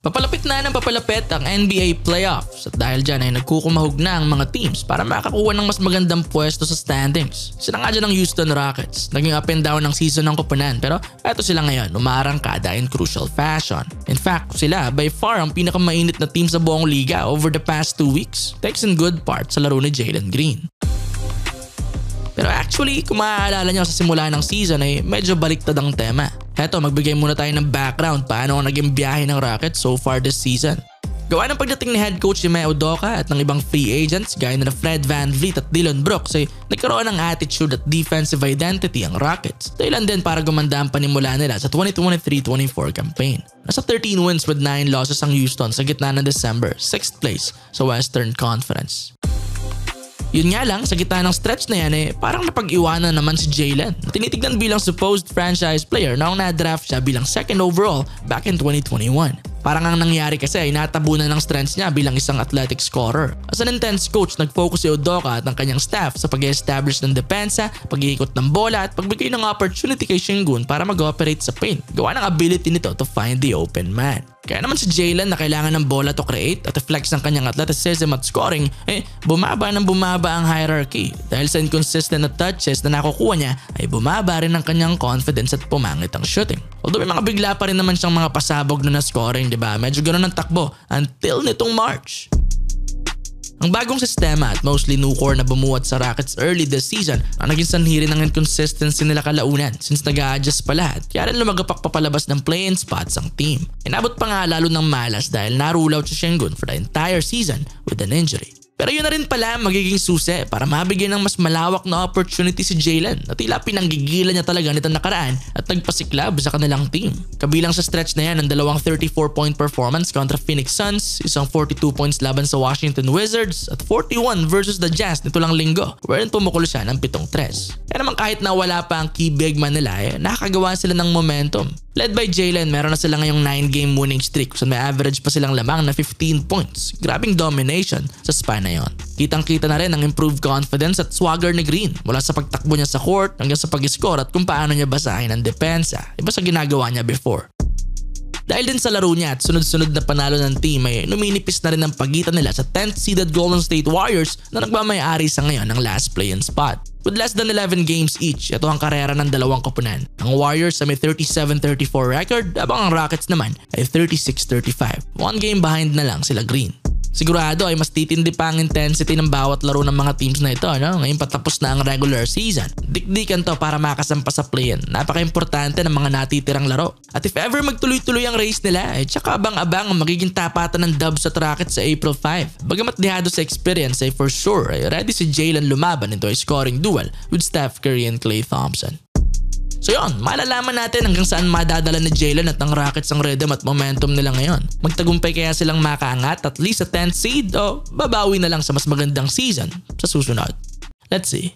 Papalapit na ng papalapit ang NBA playoffs at dahil dyan ay nagkukumahog na ang mga teams para makakuha ng mas magandang pwesto sa standings. Sila nga dyan ang Houston Rockets. Naging up and down ng season ng koponan pero eto sila ngayon umaarangkada in crucial fashion. In fact, sila by far ang pinakamainit na team sa buong liga over the past 2 weeks. Thanks in good part sa laro ni Jalen Green. Pero actually, kung maaalala nyo sa simula ng season ay medyo baliktad ang tema. Heto, magbigay muna tayo ng background paano ang naging biyahe ng Rockets so far this season. Gawa ng pagdating ni head coach ni Ime Udoka at ng ibang free agents gaya na Fred VanVleet at Dillon Brooks ay nagkaroon ng attitude at defensive identity ang Rockets. Dahilan din para gumanda ang panimula nila sa 2023-24 campaign. Nasa 13 wins with 9 losses ang Houston sa gitna ng December, 6th place sa Western Conference. Yun nga lang, sa gitna ng stretch na yan parang napag-iwanan naman si Jalen na tinitignan bilang supposed franchise player na na-draft siya bilang 2nd overall back in 2021. Parang ang nangyari kasi ay natabunan ng strengths niya bilang isang athletic scorer. As an intense coach, nag-focus si Udoka at ang kanyang staff sa pag-establish ng depensa, pag-iikot ng bola at pagbigay ng opportunity kay Sengun para mag-operate sa paint. Gawa ng ability nito to find the open man. Kaya naman si Jalen na kailangan ng bola to create at flex ng kanyang athleticism at scoring, bumaba ang hierarchy. Dahil sa inconsistent na touches na nakukuha niya ay bumaba rin ang kanyang confidence at pumangit ang shooting. Although may mga bigla pa rin naman siyang mga pasabog na scoring, diba? Medyo ganoon ang takbo until nitong March. Ang bagong sistema at mostly new core na bumuhat sa Rockets early this season ang naging sanhi rin ng inconsistency nila kalaunan since nag-a-adjust pa lahat kaya rin lumagapak papalabas ng play-in spots ang team. Inabot pa nga lalo ng malas dahil narule out si Sengun for the entire season with an injury. Pero yun na rin pala magiging susi para mabigyan ng mas malawak na opportunity si Jalen na tila pinanggigilan niya talaga nitong nakaraan at nagpasiklab sa kanilang team. Kabilang sa stretch na yan ang dalawang 34-point performance kontra Phoenix Suns, isang 42 points laban sa Washington Wizards at 41 versus the Jazz nito lang linggo wherein pumukulo siya ng 7-3. Kaya naman kahit na wala pa ang key big man nila nakakagawa sila ng momentum. Led by Jalen, meron na sila ngayong 9-game winning streak so may average pa silang lamang na 15 points. Grabing domination sa span na yon. Kitang-kita na rin ang improved confidence at swagger ni Green mula sa pagtakbo niya sa court hanggang sa pag-score at kung paano niya basahin ang depensa. Iba sa ginagawa niya before. Dahil din sa laro niya at sunod-sunod na panalo ng team ay numinipis na rin ang pagitan nila sa 10th seeded Golden State Warriors na nagmamayari sa ngayon ng last play-in spot. With less than 11 games each, ito ang karera ng dalawang koponan. Ang Warriors ay may 37-34 record habang ang Rockets naman ay 36-35. 1 game behind na lang sila Green. Sigurado ay mas titindi pa ang intensity ng bawat laro ng mga teams na ito. Ngayon patapos na ang regular season. Dikdikan to para makasampa sa play-in. Napaka-importante ng mga natitirang laro. At if ever magtuloy-tuloy ang race nila, tsaka abang-abang ang magiging tapatan ng Dubs at Rockets sa April 5. Bagamat dihado sa experience ay for sure ay ready si Jalen lumaban into a scoring duel with Steph Curry and Klay Thompson. So yun, malalaman natin hanggang saan madadala ni Jalen at ang Rockets ang rhythm at momentum nila ngayon. Magtagumpay kaya silang makaangat at least sa 10th seed o babawi na lang sa mas magandang season sa susunod. Let's see.